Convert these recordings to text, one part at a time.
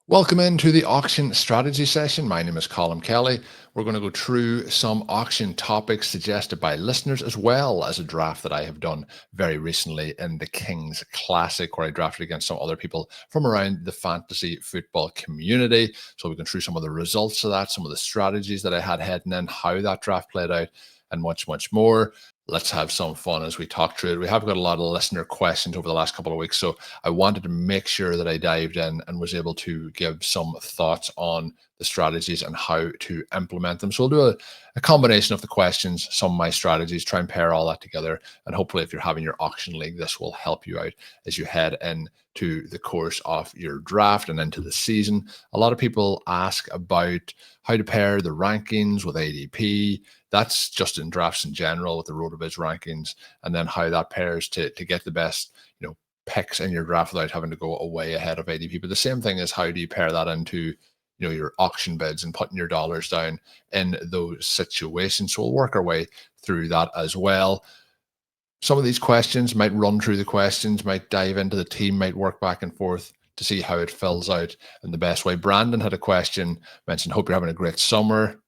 Welcome into the auction strategy session. My name is Colm Kelly. We're going to go through some auction topics suggested by listeners, as well as a draft that I have done very recently in the Kings Classic, where I drafted against some other people from around the fantasy football community. So we go through some of the results of that, some of the strategies that I had heading in, how that draft played out, and much, much more. Let's have some fun as we talk through it. We have got a lot of listener questions over the last couple of weeks, so I wanted to make sure that I dived in and was able to give some thoughts on the strategies and how to implement them. So we'll do a combination of the questions, some of my strategies, try and pair all that together. And hopefully if you're having your auction league, this will help you out as you head into the course of your draft and into the season. A lot of people ask about how to pair the rankings with ADP. That's just in drafts in general with the RotoViz rankings, and then how that pairs to get the best, picks in your draft without having to go away ahead of ADP. But the same thing is, how do you pair that into your auction bids and putting your dollars down in those situations? So we'll work our way through that as well. Some of these questions might run through the questions, might dive into the team, might work back and forth to see how it fills out in the best way. Brandon had a question, mentioned, hope you're having a great summer.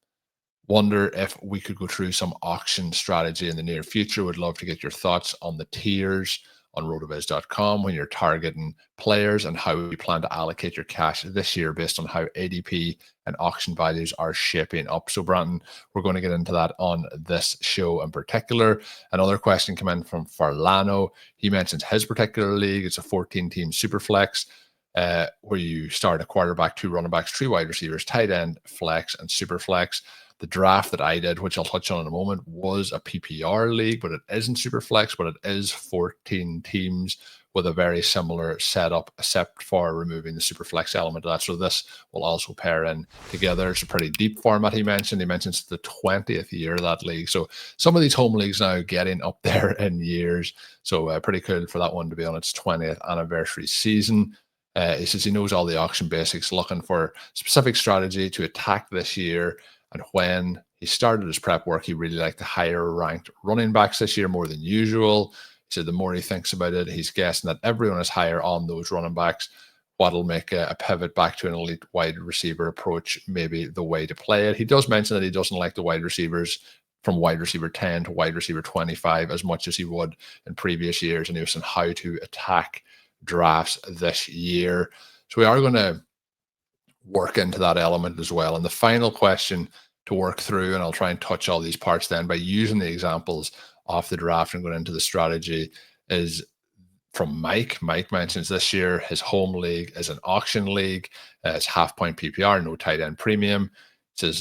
Wonder if we could go through some auction strategy in the near future. Would love to get your thoughts on the tiers on rotoviz.com when you're targeting players, and how you plan to allocate your cash this year based on how ADP and auction values are shaping up. So Brandon, we're going to get into that on this show in particular. Another question came in from Farlano. He mentions his particular league. It's a 14-team super flex, where you start a quarterback, 2 running backs, 3 wide receivers, tight end, flex, and super flex. The draft that I did, which I'll touch on in a moment, was a PPR league, but it isn't super flex, but it is 14 teams with a very similar setup, except for removing the super flex element of that. So this will also pair in together. It's a pretty deep format. He mentions the 20th year of that league. So some of these home leagues now getting up there in years. So pretty cool for that one to be on its 20th anniversary season. He says he knows all the auction basics, looking for specific strategy to attack this year. And when he started his prep work, he really liked the higher ranked running backs this year more than usual. He said the more he thinks about it, he's guessing that everyone is higher on those running backs. What'll make a pivot back to an elite wide receiver approach maybe the way to play it. He does mention that he doesn't like the wide receivers from wide receiver 10 to wide receiver 25 as much as he would in previous years, and he was saying how to attack drafts this year. So we are going to work into that element as well. And the final question to work through, and I'll try and touch all these parts then by using the examples off the draft and going into the strategy, is from Mike. Mike mentions this year his home league is an auction league. It's half-point PPR, no tight end premium. It says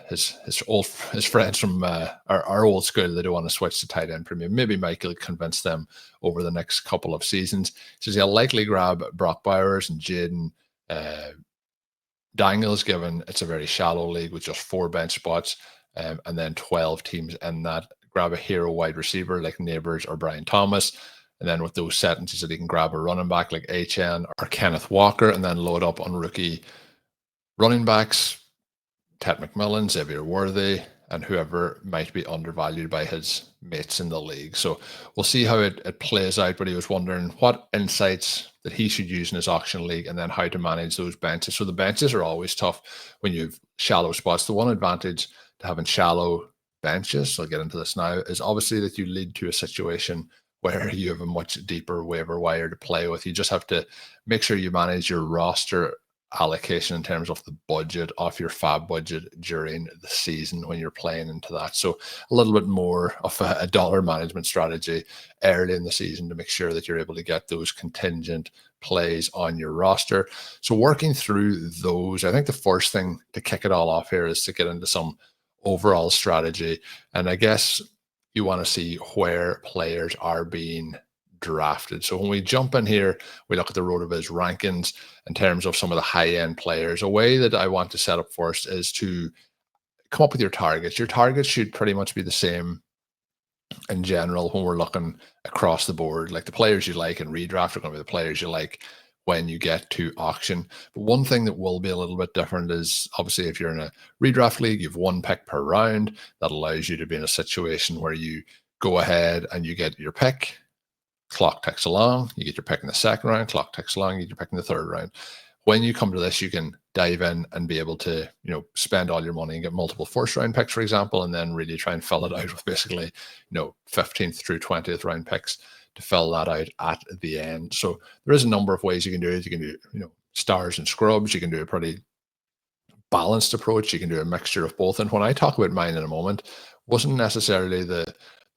his friends from our old school, they don't want to switch to tight end premium. Maybe Mike will convince them over the next couple of seasons. He says he'll likely grab Brock Bowers and Jaden Daniels, given it's a very shallow league with just 4 bench spots, and then 12 teams in that. Grab a hero wide receiver like Neighbors or Brian Thomas, and then with those sentences that he can grab a running back like HN or Kenneth Walker, and then load up on rookie running backs, Ted McMillan, Xavier Worthy, and whoever might be undervalued by his mates in the league. So we'll see how it plays out, but he was wondering what insights that he should use in his auction league, and then how to manage those benches. So the benches are always tough when you have shallow spots. The one advantage to having shallow benches, so I'll get into this now, is obviously that you lead to a situation where you have a much deeper waiver wire to play with. You just have to make sure you manage your roster allocation in terms of the budget off your fab budget during the season when you're playing into that. So a little bit more of a dollar management strategy early in the season to make sure that you're able to get those contingent plays on your roster. So working through those, I think the first thing to kick it all off here is to get into some overall strategy. And I guess you want to see where players are being drafted. So when we jump in here, we look at the RotoViz rankings in terms of some of the high-end players. A way that I want to set up first is to come up with your targets. Your targets should pretty much be the same in general when we're looking across the board. Like the players you like in redraft are going to be the players you like when you get to auction. But one thing that will be a little bit different is, obviously, if you're in a redraft league, you have 1 pick per round. That allows you to be in a situation where you go ahead and you get your pick, clock ticks along, you get your pick in the second round, clock ticks along, you get your pick in the third round. when you come to this, you can dive in and be able to, spend all your money and get multiple first round picks, for example, and then really try and fill it out with basically, 15th through 20th round picks to fill that out at the end. So there is a number of ways you can do it. You can do, stars and scrubs. You can do a pretty balanced approach. You can do a mixture of both. And when I talk about mine in a moment, wasn't necessarily the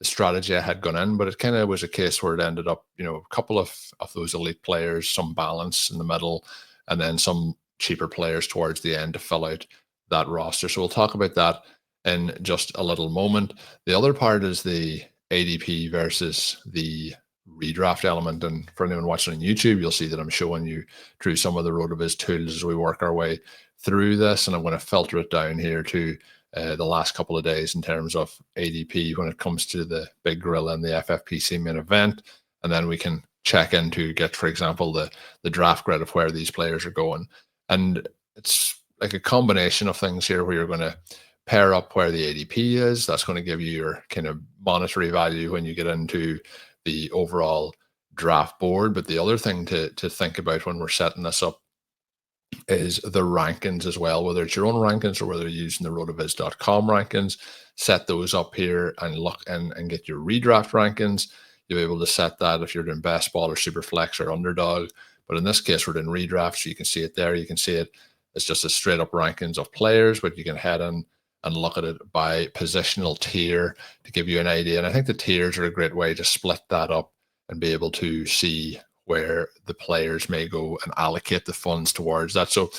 strategy I had gone in, but it kind of was a case where it ended up, a couple of those elite players, some balance in the middle, and then some cheaper players towards the end to fill out that roster. So we'll talk about that in just a little moment. The other part is the ADP versus the redraft element. And for anyone watching on YouTube, you'll see that I'm showing you through some of the RotoViz tools as we work our way through this. And I'm going to filter it down here to the last couple of days in terms of ADP when it comes to the big gorilla and the FFPC Main Event. And then we can check in to get, for example, the draft grid of where these players are going. And it's like a combination of things here where you're going to pair up where the ADP is. That's going to give you your kind of monetary value when you get into the overall draft board. But the other thing to think about when we're setting this up is the rankings as well, whether it's your own rankings or whether you're using the rotoviz.com rankings. Set those up here and look and get your redraft rankings. You'll be able to set that if you're doing best ball or super flex or underdog. But in this case, we're doing redraft, so you can see it there. You can see it. It's just a straight up rankings of players, but you can head in and look at it by positional tier to give you an idea. And I think the tiers are a great way to split that up and be able to see where the players may go and allocate the funds towards that. So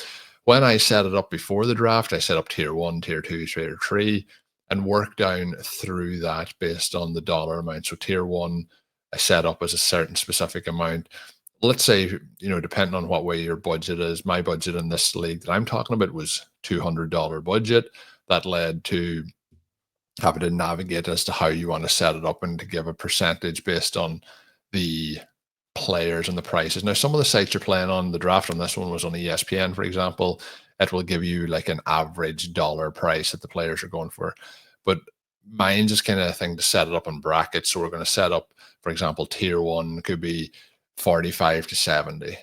when I set it up before the draft, I set up tier 1, tier 2, tier 3, and work down through that based on the dollar amount. So tier 1, I set up as a certain specific amount. Let's say, depending on what way your budget is, my budget in this league that I'm talking about was $200 budget. That led to having to navigate as to how you want to set it up and to give a percentage based on the players and the prices. Now, some of the sites you're playing on, the draft on this one was on ESPN, for example. It will give you like an average dollar price that the players are going for. But mine's just kind of a thing to set it up in brackets. So we're going to set up, for example, tier 1 could be 45 to 70.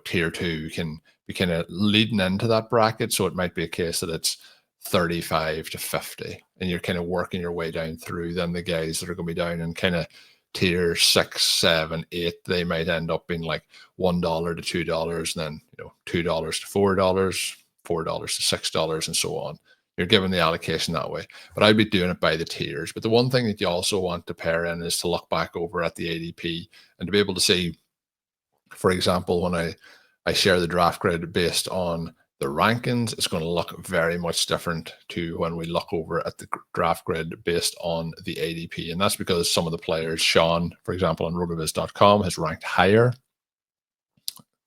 Tier 2 can be kind of leading into that bracket. So it might be a case that it's 35 to 50. And you're kind of working your way down through then the guys that are going to be down in kind of tier 6, 7, 8, they might end up being like $1 to $2, and then $2 to $4, $4 to $6, and so on. You're given the allocation that way. But I'd be doing it by the tiers. But the one thing that you also want to pair in is to look back over at the ADP and to be able to see, for example, when I share the draft grid based on the rankings, it's going to look very much different to when we look over at the draft grid based on the ADP. And that's because some of the players, Sean, for example, on rotoviz.com has ranked higher.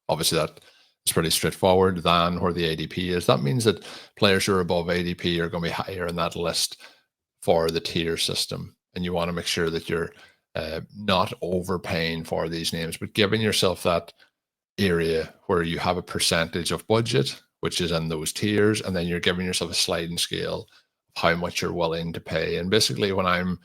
Obviously, that is pretty straightforward than where the ADP is. That means that players who are above ADP are going to be higher in that list for the tier system. And you want to make sure that you're not overpaying for these names, but giving yourself that area where you have a percentage of budget, which is in those tiers, and then you're giving yourself a sliding scale of how much you're willing to pay. And basically, when I'm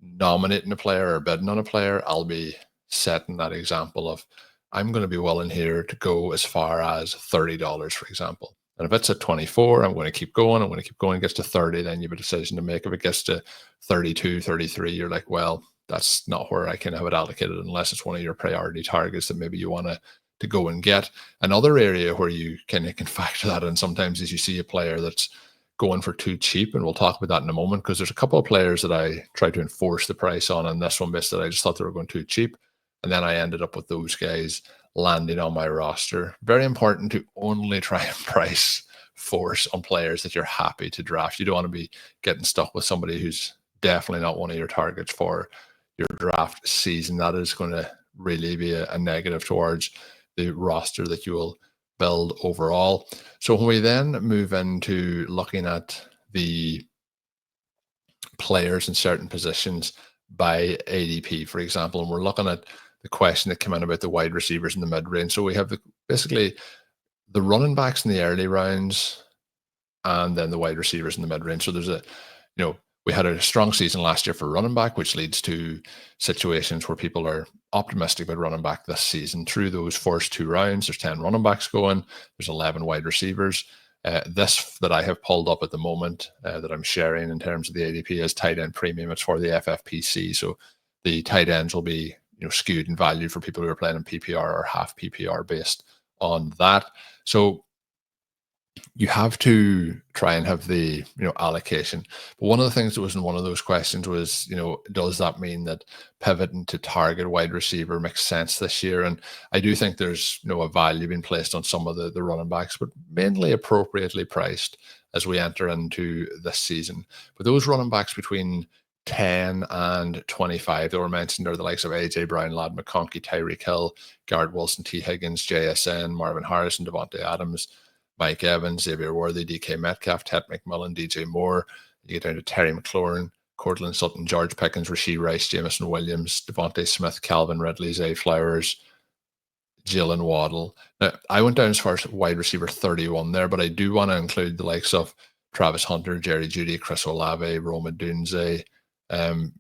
nominating a player or bidding on a player, I'll be setting that example of I'm going to be willing here to go as far as $30, for example. And if it's at 24, I'm going to keep going. I'm going to keep going. It gets to 30, then you have a decision to make. If it gets to 32, 33, you're like, well, that's not where I can have it allocated unless it's one of your priority targets that maybe you want to go and get. Another area where you can factor that in sometimes is you see a player that's going for too cheap, and we'll talk about that in a moment, because there's a couple of players that I tried to enforce the price on, and this one based that I just thought they were going too cheap, and then I ended up with those guys landing on my roster. Very important to only try and price force on players that you're happy to draft. You don't want to be getting stuck with somebody who's definitely not one of your targets for your draft season. That is going to really be a negative towards the roster that you will build overall. So when we then move into looking at the players in certain positions by ADP, for example, and we're looking at the question that came in about the wide receivers in the mid-range. So we have basically the running backs in the early rounds and then the wide receivers in the mid-range. So there's We had a strong season last year for running back, which leads to situations where people are optimistic about running back this season. Through those first 2 rounds, there's 10 running backs going, there's 11 wide receivers. This that I have pulled up at the moment that I'm sharing in terms of the ADP is tight end premium. It's for the FFPC. So the tight ends will be skewed in value for people who are playing in PPR or half PPR based on that. So you have to try and have the allocation. But one of the things that was in one of those questions was, does that mean that pivoting to target wide receiver makes sense this year? And I do think there's a value being placed on some of the running backs, but mainly appropriately priced as we enter into this season. But those running backs between 10 and 25 that were mentioned are the likes of AJ Brown, Ladd McConkey, Tyreek Hill, Garrett Wilson, T. Higgins, JSN, Marvin Harrison, Devontae Adams, Mike Evans, Xavier Worthy, DK Metcalf, Ted McMillan, DJ Moore. You get down to Terry McLaurin, Cortland Sutton, George Pickens, Rasheed Rice, Jameson Williams, Devontae Smith, Calvin Ridley, Zay Flowers, Jalen Waddle. Now, I went down as far as wide receiver 31 there, but I do want to include the likes of Travis Hunter, Jerry Jeudy, Chris Olave, Roma Dunze, Amika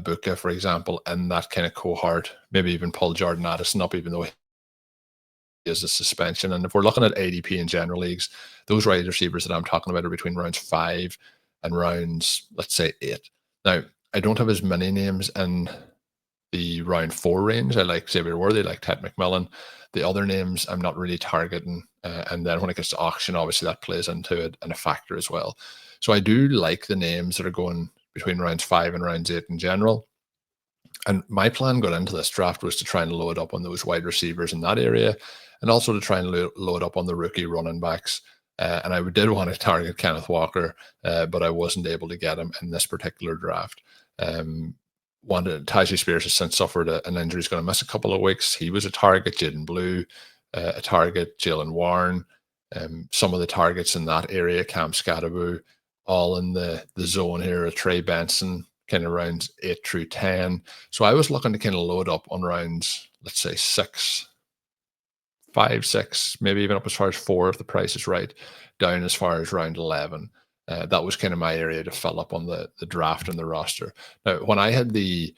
Buka, for example, in that kind of cohort. Maybe even pull Jordan Addison up, even though is a suspension. And if we're looking at ADP in general leagues, those wide receivers that I'm talking about are between rounds 5 and rounds, let's say, 8. Now, I don't have as many names in the round 4 range. I like Xavier Worthy, like Ted McMillan. The other names I'm not really targeting. And then when it gets to auction, obviously that plays into it and a factor as well. So I do like the names that are going between rounds 5 and rounds 8 in general. And my plan going into this draft was to try and load up on those wide receivers in that area, and also to try and load up on the rookie running backs. And I did want to target Kenneth Walker, but I wasn't able to get him in this particular draft. Tajay Spears has since suffered an injury. He's going to miss a couple of weeks. He was a target. Jaden Blue, a target. Jalen Warren. Some of the targets in that area, Cam Scatterbu, all in the zone here. Trey Benson, kind of rounds 8 through 10. So I was looking to kind of load up on rounds, let's say 5, 6, maybe even up as far as 4 if the price is right, down as far as round 11. That was kind of my area to fill up on the draft and the roster. Now, when I had the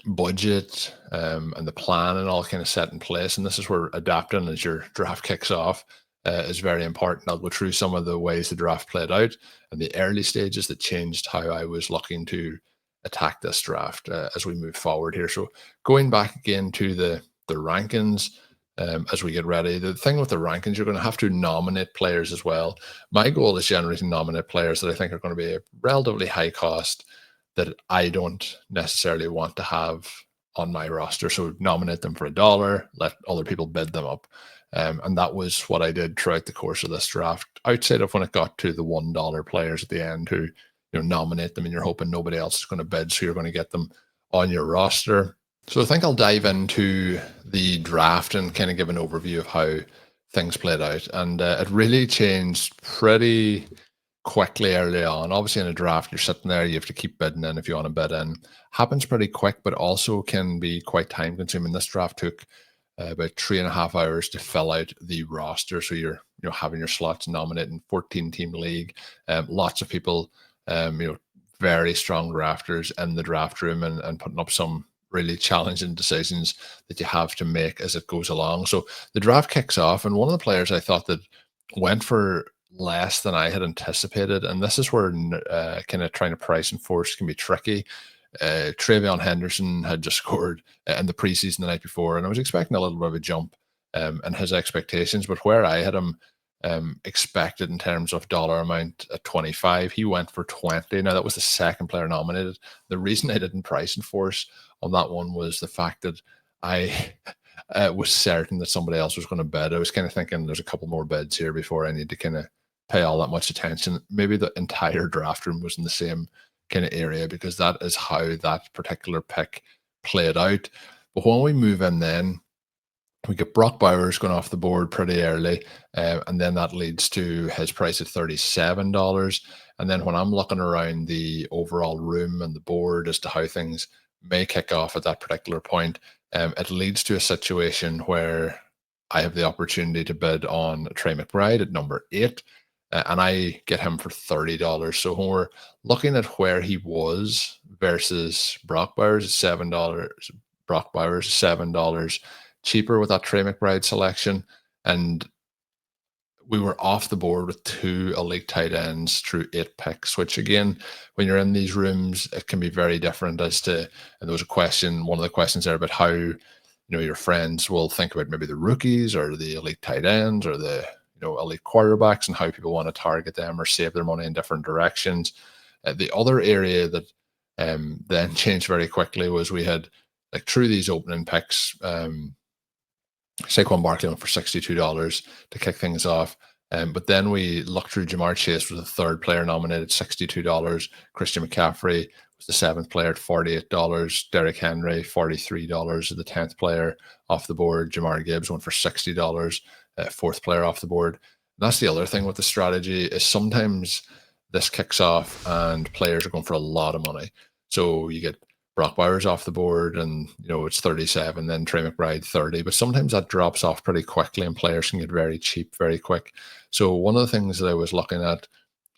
budget and the plan and all kind of set in place, and this is where adapting as your draft kicks off is very important. I'll go through some of the ways the draft played out and the early stages that changed how I was looking to attack this draft as we move forward here. So going back again to the rankings as we get ready. The thing with the rankings, you're going to have to nominate players as well. My goal is generally to nominate players that I think are going to be a relatively high cost that I don't necessarily want to have on my roster. So nominate them for $1, let other people bid them up. And that was what I did throughout the course of this draft, outside of when it got to the $1 players at the end who nominate them and you're hoping nobody else is going to bid, so you're going to get them on your roster. So I think I'll dive into the draft and kind of give an overview of how things played out. And it really changed pretty quickly early on. Obviously in a draft, you're sitting there, you have to keep bidding in if you want to bid in. Happens pretty quick, but also can be quite time consuming. This draft took about 3.5 hours to fill out the roster. So you're having your slots nominating 14-team league. Lots of people, very strong drafters in the draft room and putting up some really challenging decisions that you have to make as it goes along. So the draft kicks off, and one of the players I thought that went for less than I had anticipated, and this is where kind of trying to price and force can be tricky. Travion Henderson had just scored in the preseason the night before, and I was expecting a little bit of a jump in his expectations, but where I had him expected in terms of dollar amount at 25, he went for 20. Now that was the second player nominated. The reason I didn't price and force on that one was the fact that I was certain that somebody else was going to bid. I was kind of thinking there's a couple more bids here before I need to kind of pay all that much attention. Maybe the entire draft room was in the same kind of area, because that is how that particular pick played out. But when we move in then, we get Brock Bowers going off the board pretty early, and then that leads to his price at $37. And then when I'm looking around the overall room and the board as to how things may kick off at that particular point, it leads to a situation where I have the opportunity to bid on Trey McBride at number 8. and I get him for $30. So when we're looking at where he was versus Brock Bowers, $7. Brock Bowers, $7 cheaper with that Trey McBride selection. And we were off the board with 2 elite tight ends through 8 picks, which again, when you're in these rooms, it can be very different as to, and there was a question, one of the questions there about how, your friends will think about maybe the rookies or the elite tight ends or the, elite quarterbacks and how people want to target them or save their money in different directions. The other area that then changed very quickly was we had, like, through these opening picks, Saquon Barkley went for $62 to kick things off. But then we looked through. Jamar Chase was the third player nominated, $62. Christian McCaffrey was the seventh player at $48. Derrick Henry, $43, the 10th player off the board. Jamar Gibbs went for $60, fourth player off the board. And that's the other thing with the strategy is sometimes this kicks off and players are going for a lot of money. So you get Brock Bowers off the board and, it's 37, then Trey McBride 30, but sometimes that drops off pretty quickly and players can get very cheap very quick. So one of the things that I was looking at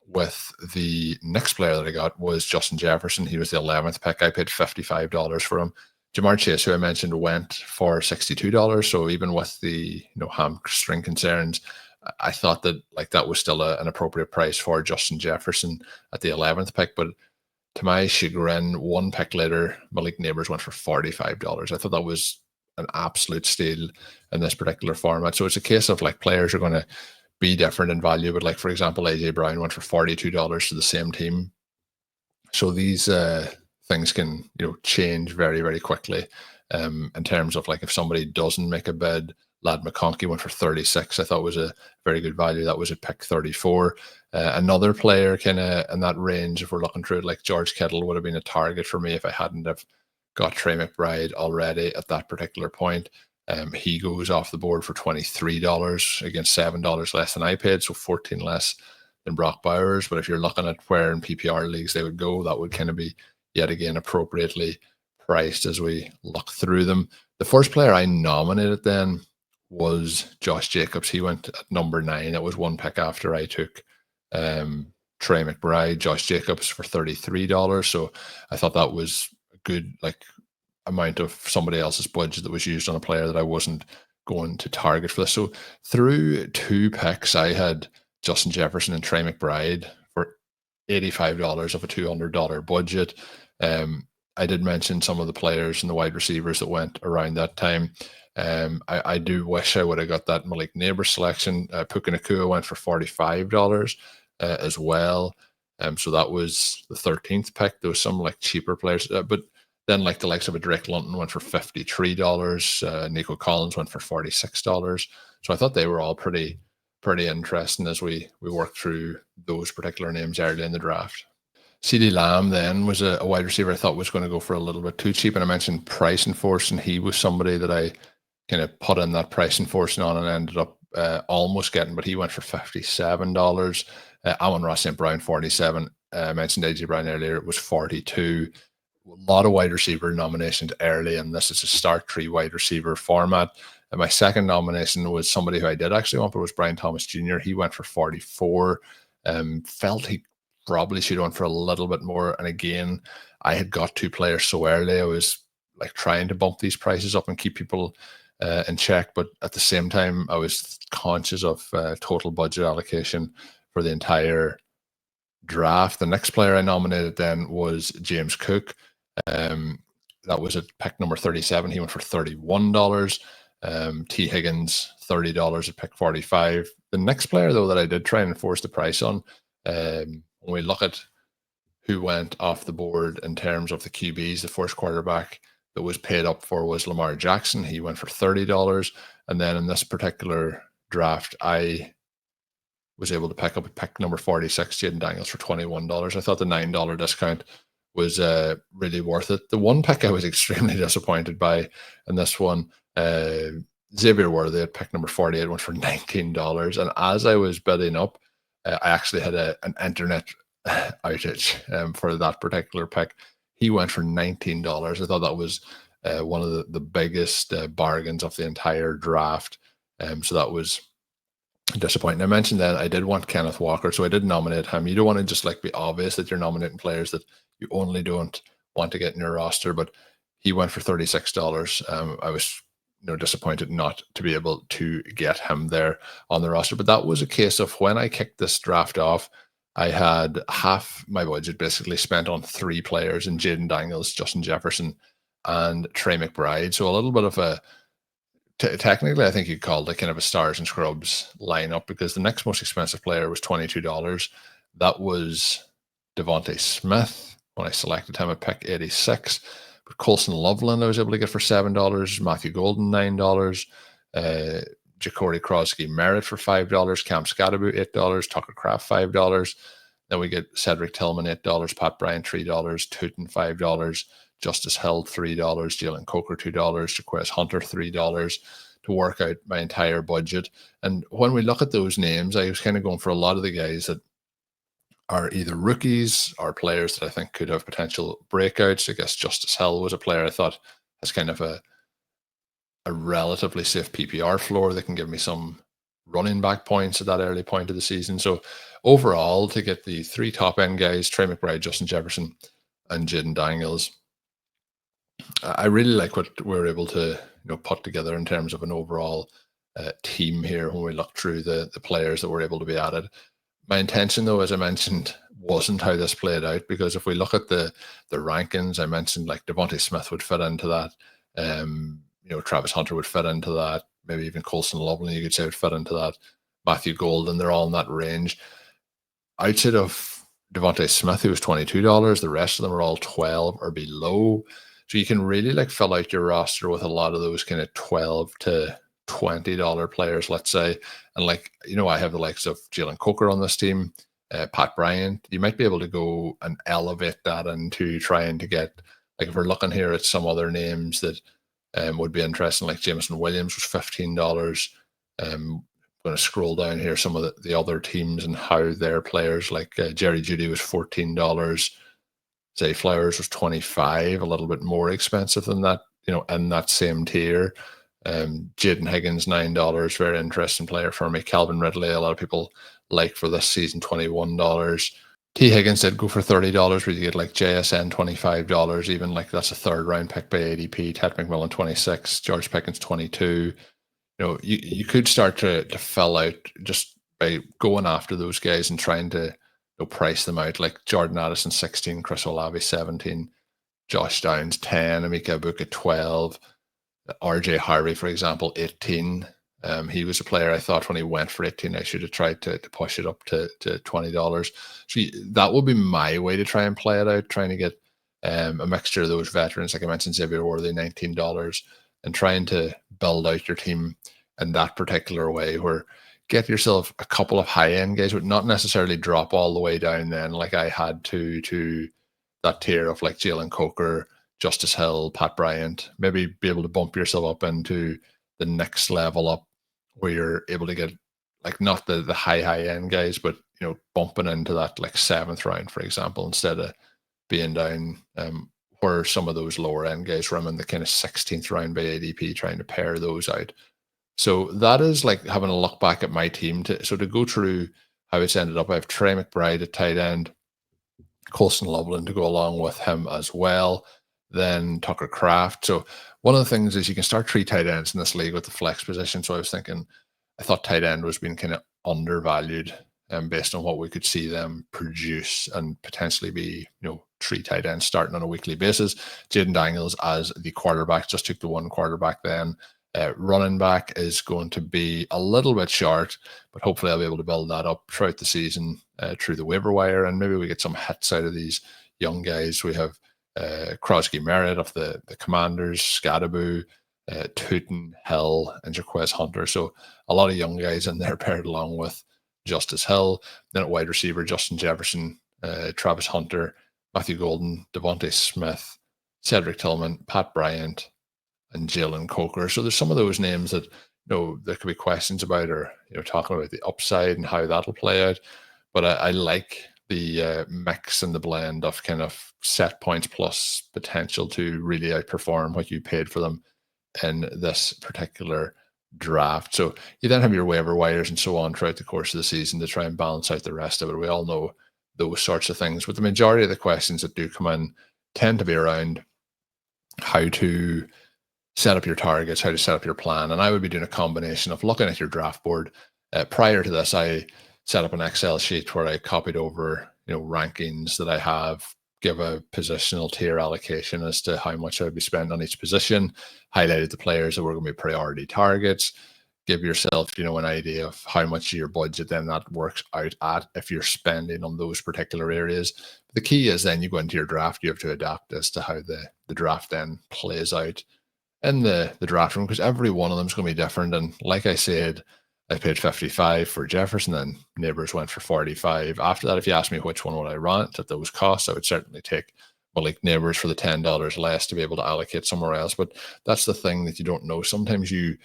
with the next player that I got was Justin Jefferson. He was the 11th pick. I paid $55 for him. Jamar Chase, who I mentioned, went for $62. So even with the, hamstring concerns, I thought that that was still an appropriate price for Justin Jefferson at the 11th pick. But to my chagrin, one pick later, Malik Neighbors went for $45. I thought that was an absolute steal in this particular format. So it's a case of players are going to be different in value. But for example, AJ Brown went for $42 to the same team. So these things can change very, very quickly in terms of if somebody doesn't make a bid. Lad McConkey went for 36. I thought was a very good value. That was a pick 34. Another player kind of in that range, if we're looking through it, like George Kittle would have been a target for me if I hadn't have got Trey McBride already at that particular point. He goes off the board for $23 against $7 less than I paid, so 14 less than Brock Bowers. But if you're looking at where in PPR leagues they would go, that would kind of be yet again appropriately priced as we look through them. The first player I nominated then was Josh Jacobs. He went at number 9. It was one pick after I took Trey McBride. Josh Jacobs for $33. So I thought that was a good amount of somebody else's budget that was used on a player that I wasn't going to target for this. So through 2 picks, I had Justin Jefferson and Trey McBride for $85 of a $200 budget. I did mention some of the players and the wide receivers that went around that time. I do wish I would have got that Malik Neighbors selection. Puka Nacua went for $45 as well. So that was the 13th pick. There was some cheaper players, but then the likes of a Drake London went for $53. Nico Collins went for $46. So I thought they were all pretty interesting as we worked through those particular names early in the draft. CeeDee Lamb then was a wide receiver I thought was going to go for a little bit too cheap. And I mentioned price enforcing. He was somebody that I kind of put in that price enforcing on and ended up almost getting, but he went for $57. Amon-Ra St. Brown, 47. I mentioned AJ Brown earlier. It was 42. A lot of wide receiver nominations early, and this is a start 3 wide receiver format. And my second nomination was somebody who I did actually want, but was Brian Thomas Jr. He went for 44. Felt he probably should have went for a little bit more. And again, I had got 2 players so early. I was trying to bump these prices up and keep people in check, but at the same time, I was conscious of total budget allocation for the entire draft. The next player I nominated then was James Cook. That was at pick number 37. He went for $31. T. Higgins, $30 at pick 45. The next player, though, that I did try and enforce the price on, when we look at who went off the board in terms of the QBs, the first quarterback that was paid up for was Lamar Jackson. He went for $30. And then in this particular draft, I was able to pick up a pick number 46, Jaden Daniels, for $21. I thought the $9 discount was really worth it. The one pick I was extremely disappointed by in this one, Xavier Worthy at pick number 48 went for $19. And as I was bidding up, I actually had an internet outage for that particular pick. He went for $19. I thought that was one of the biggest bargains of the entire draft. So that was disappointing. I mentioned that I did want Kenneth Walker, so I did nominate him. You don't want to just like be obvious that you're nominating players that you only don't want to get in your roster, but he went for $36. I was disappointed not to be able to get him there on the roster, but that was a case of when I kicked this draft off, I had half my budget basically spent on three players in Jaden Daniels, Justin Jefferson, and Trey McBride. So a little bit of a technically, I think you'd call it kind of a stars and scrubs lineup because the next most expensive player was $22. That was Devontae Smith. When I selected him at pick 86, but Colson Loveland I was able to get for $7. Matthew Golden $9. Ja'Cory Crosby Merritt for $5. Cam Scadaboo $8. Tucker Kraft $5. Then we get Cedric Tillman $8. Pat Bryant $3. Tootin $5. Justice Hill $3, Jalen Coker $2, Jaquez Hunter $3 to work out my entire budget. And when we look at those names, I was kind of going for a lot of the guys that are either rookies or players that I think could have potential breakouts. I guess Justice Hill was a player I thought has kind of a relatively safe PPR floor that can give me some running back points at that early point of the season. So overall, to get the three top end guys, Trey McBride, Justin Jefferson, and Jaden Daniels, I really like what we were able to put together in terms of an overall team here when we look through the players that were able to be added. My intention, though, as I mentioned, wasn't how this played out, because if we look at the rankings, I mentioned like Devontae Smith would fit into that. Travis Hunter would fit into that. Maybe even Colson Loveland, you could say, would fit into that. Matthew Golden, they're all in that range. Outside of Devontae Smith, who was $22, the rest of them are all 12 or below. So you can really like fill out your roster with a lot of those kind of $12 to $20 players, let's say. And like, I have the likes of Jalen Coker on this team, Pat Bryant. You might be able to go and elevate that into trying to get, like if we're looking here at some other names that would be interesting, like Jameson Williams was $15. I'm going to scroll down here some of the other teams and how their players, like Jerry Jeudy was $14. Zay Flowers was $25, a little bit more expensive than that, in that same tier. Jaden Higgins, $9, very interesting player for me. Calvin Ridley, a lot of people like for this season, $21. T. Higgins did go for $30, where you get like JSN $25, even like that's a third round pick by ADP. Ted McMillan $26, George Pickens $22. You could start to fill out just by going after those guys and trying to price them out, like Jordan Addison 16, Chris Olave 17, Josh Downs 10, Emeka Ibuka 12, RJ Harvey, for example, 18. He was a player I thought when he went for 18, I should have tried to push it up to $20. So that would be my way to try and play it out, trying to get a mixture of those veterans, like I mentioned, Xavier Worthy, $19, and trying to build out your team in that particular way, where get yourself a couple of high-end guys, but not necessarily drop all the way down then like I had to that tier of like Jalen Coker, Justice Hill, Pat Bryant. Maybe be able to bump yourself up into the next level up where you're able to get like not the high-end guys, but bumping into that like 7th round, for example, instead of being down where some of those lower-end guys were in the kind of 16th round by ADP, trying to pair those out. So that is like having a look back at my team. To go through how it's ended up, I have Trey McBride at tight end, Colson Loveland to go along with him as well, then Tucker Kraft. So one of the things is you can start 3 tight ends in this league with the flex position. So I thought tight end was being kind of undervalued based on what we could see them produce and potentially be, 3 tight ends starting on a weekly basis. Jaden Daniels as the quarterback, just took the one quarterback then. Running back is going to be a little bit short, but hopefully I'll be able to build that up throughout the season through the waiver wire, and maybe we get some hits out of these young guys. We have Crosby Merritt of the Commanders, Scadaboo, Tootin, Hill, and Jaquez Hunter. So a lot of young guys in there paired along with Justice Hill. Then at wide receiver, Justin Jefferson, Travis Hunter, Matthew Golden, Devontae Smith, Cedric Tillman, Pat Bryant, and Jalen Coker. So there's some of those names that there could be questions about, or talking about the upside and how that'll play out. But I like the mix and the blend of kind of set points plus potential to really outperform what you paid for them in this particular draft. So you then have your waiver wires and so on throughout the course of the season to try and balance out the rest of it. We all know those sorts of things. But the majority of the questions that do come in tend to be around how to set up your targets, how to set up your plan. And I would be doing a combination of looking at your draft board. Prior to this, I set up an Excel sheet where I copied over, rankings that I have, give a positional tier allocation as to how much I would be spending on each position, highlighted the players that were going to be priority targets, give yourself, an idea of how much of your budget then that works out at if you're spending on those particular areas. The key is then you go into your draft, you have to adapt as to how the draft then plays out in the draft room, because every one of them is going to be different. And like I said, I paid 55 for Jefferson, and Neighbors went for 45. After that, if you ask me which one would I rant at those costs, I would certainly take Malik Neighbors for the $10 less to be able to allocate somewhere else. But that's the thing that you don't know. Sometimes you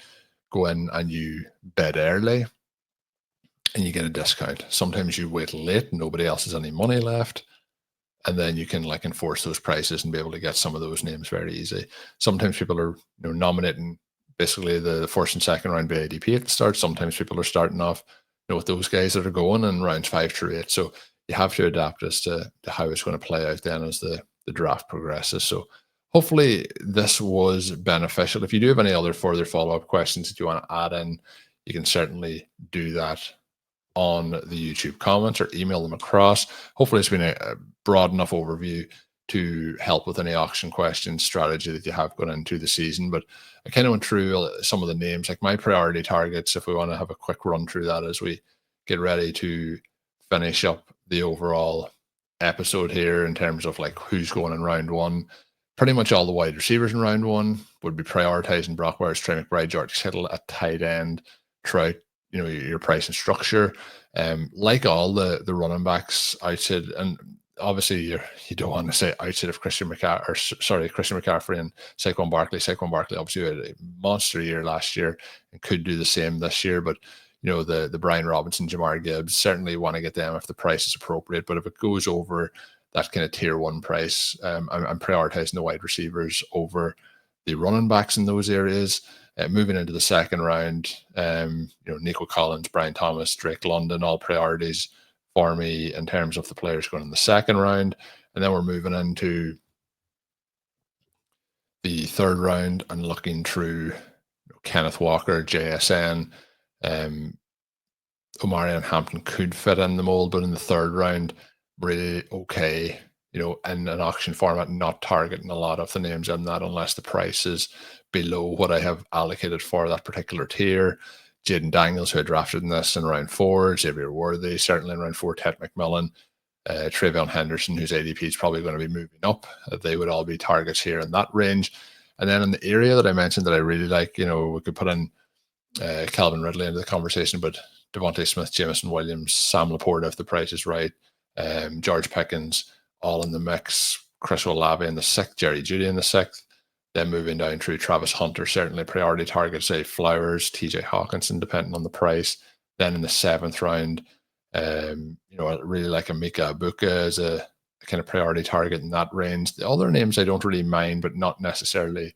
go in and you bid early and you get a discount. Sometimes you wait late, nobody else has any money left, and then you can enforce those prices and be able to get some of those names very easy. Sometimes people are nominating basically the first and second round by ADP at the start. Sometimes people are starting off with those guys that are going in rounds 5 through 8. So you have to adapt as to how it's going to play out then as the draft progresses. So hopefully this was beneficial. If you do have any other further follow-up questions that you want to add in, you can certainly do that on the YouTube comments or email them across. Hopefully it's been a broad enough overview to help with any auction questions, strategy that you have going into the season. But I kind of went through some of the names, like my priority targets, if we want to have a quick run through that as we get ready to finish up the overall episode here in terms of who's going in round 1. Pretty much all the wide receivers in round 1 would be prioritizing Brock Bowers, Trey McBride, George Kittle at tight end throughout your pricing structure. Like all the running backs outside, and obviously you don't want to say outside of Christian McCaffrey and Saquon Barkley. Saquon Barkley obviously had a monster year last year and could do the same this year, but the Brian Robinson, Jamar Gibbs, certainly want to get them if the price is appropriate. But if it goes over that kind of tier 1 price, I'm prioritizing the wide receivers over the running backs in those areas. Moving into the second round, Nico Collins, Brian Thomas, Drake London, all priorities for me in terms of the players going in the second round. And then we're moving into the third round and looking through Kenneth Walker, JSN, Omari and Hampton could fit in the mold, but in the third round, really okay, in an auction format, not targeting a lot of the names in that unless the price is below what I have allocated for that particular tier. Jaden Daniels, who I drafted in this in round 4, Xavier Worthy, certainly in round 4, Ted McMillan, Travion Henderson, whose ADP is probably going to be moving up. They would all be targets here in that range. And then in the area that I mentioned that I really like, we could put in Calvin Ridley into the conversation, but Devontae Smith, Jameson Williams, Sam Laporta, if the price is right, George Pickens, all in the mix, Chris Olave in the 6th, Jerry Jeudy in the 6th. Then moving down through Travis Hunter, certainly priority targets, say Flowers, TJ Hawkinson, depending on the price. Then in the 7th round, I really like a Mika Ibuka as a kind of priority target in that range. The other names I don't really mind, but not necessarily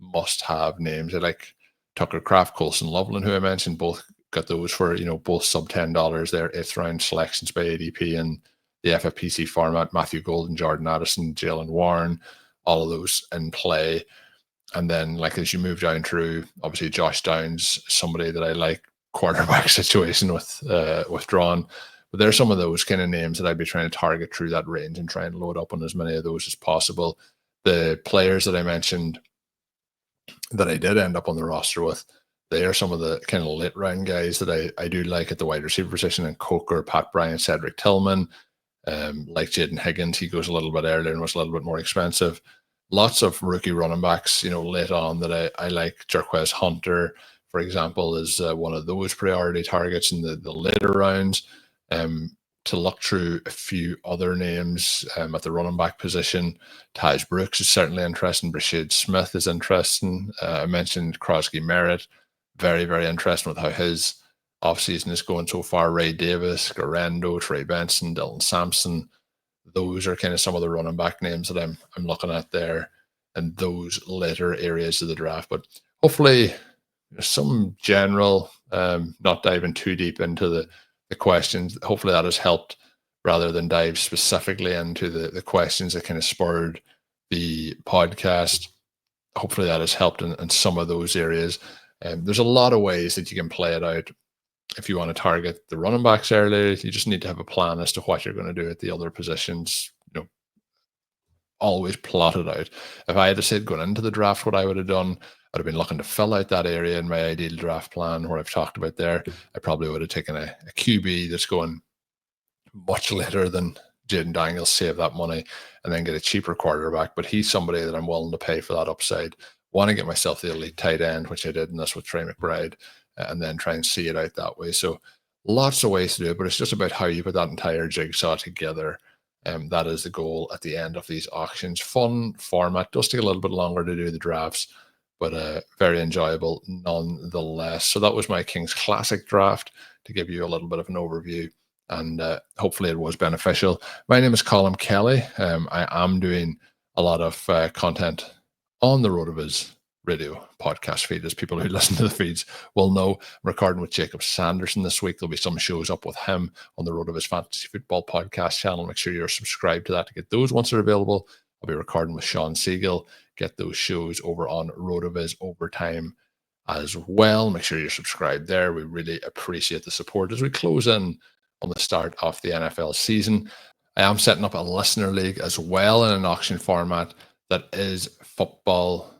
must-have names. I like Tucker Kraft, Colson Loveland, who I mentioned, both got those for, both sub $10. They're 8th round selections by ADP in the FFPC format. Matthew Golden, Jordan Addison, Jalen Warren, all of those in play. And then as you move down through, obviously Josh Downs, somebody that I like, quarterback situation with withdrawn. But there's some of those kind of names that I'd be trying to target through that range and try and load up on as many of those as possible. The players that I mentioned that I did end up on the roster with, they are some of the kind of late round guys that I do like at the wide receiver position, and Coker, Pat Bryant, Cedric Tillman, like Jaden Higgins. He goes a little bit earlier and was a little bit more expensive. Lots of rookie running backs, late on that I like. Jerquez Hunter, for example, is one of those priority targets in the later rounds. To look through a few other names at the running back position, Taj Brooks is certainly interesting. Brashid Smith is interesting. I mentioned Crosby Merritt, very, very interesting with how his offseason is going so far. Ray Davis, Garendo, Trey Benson, Dylan Sampson. Those are kind of some of the running back names that I'm looking at there in those later areas of the draft. But hopefully some general, not diving too deep into the questions. Hopefully that has helped rather than dive specifically into the questions that kind of spurred the podcast. Hopefully that has helped in some of those areas. There's a lot of ways that you can play it out. If you want to target the running backs early, you just need to have a plan as to what you're going to do at the other positions. Always plotted out. If I had to said going into the draft what I would have done, I'd have been looking to fill out that area in my ideal draft plan where I've talked about there. I probably would have taken a QB that's going much later than Jaden Daniels, save that money, and then get a cheaper quarterback. But he's somebody that I'm willing to pay for that upside. Want to get myself the elite tight end, which I did in this with Trey McBride, and then try and see it out that way. So lots of ways to do it, but it's just about how you put that entire jigsaw together. That is the goal at the end of these auctions. Fun format. Does take a little bit longer to do the drafts, but very enjoyable nonetheless. So that was my King's Classic draft to give you a little bit of an overview, and hopefully it was beneficial. My name is Colm Kelly. I am doing a lot of content on the RotoViz radio podcast feed, as people who listen to the feeds will know. I'm recording with Jacob Sanderson this week. There'll be some shows up with him on the RotoViz Fantasy Football podcast channel. Make sure you're subscribed to that to get those once they're available. I'll be recording with Sean Siegel. Get those shows over on RotoViz Overtime as well. Make sure you're subscribed there. We really appreciate the support as we close in on the start of the NFL season. I am setting up a listener league as well in an auction format that is football.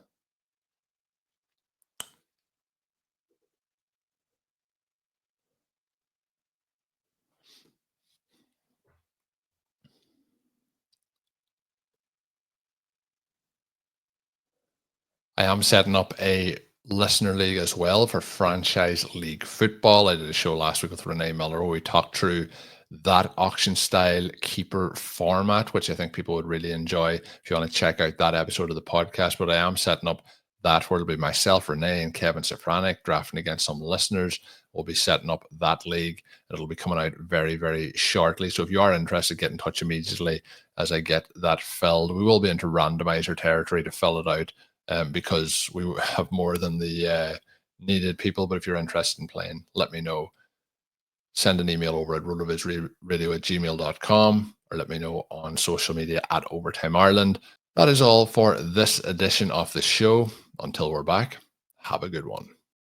I am setting up a listener league as well for franchise league football. I did a show last week with Renee Miller where we talked through that auction style keeper format, which I think people would really enjoy if you want to check out that episode of the podcast. But I am setting up that where it'll be myself, Renee, and Kevin Safranik drafting against some listeners. We'll be setting up that league. It'll be coming out very, very shortly. So if you are interested, get in touch immediately as I get that filled. We will be into randomizer territory to fill it out, because we have more than the needed people. But if you're interested in playing, let me know. Send an email over at rotovizradio@gmail.com or let me know on social media at Overtime Ireland. That is all for this edition of the show. Until we're back, have a good one.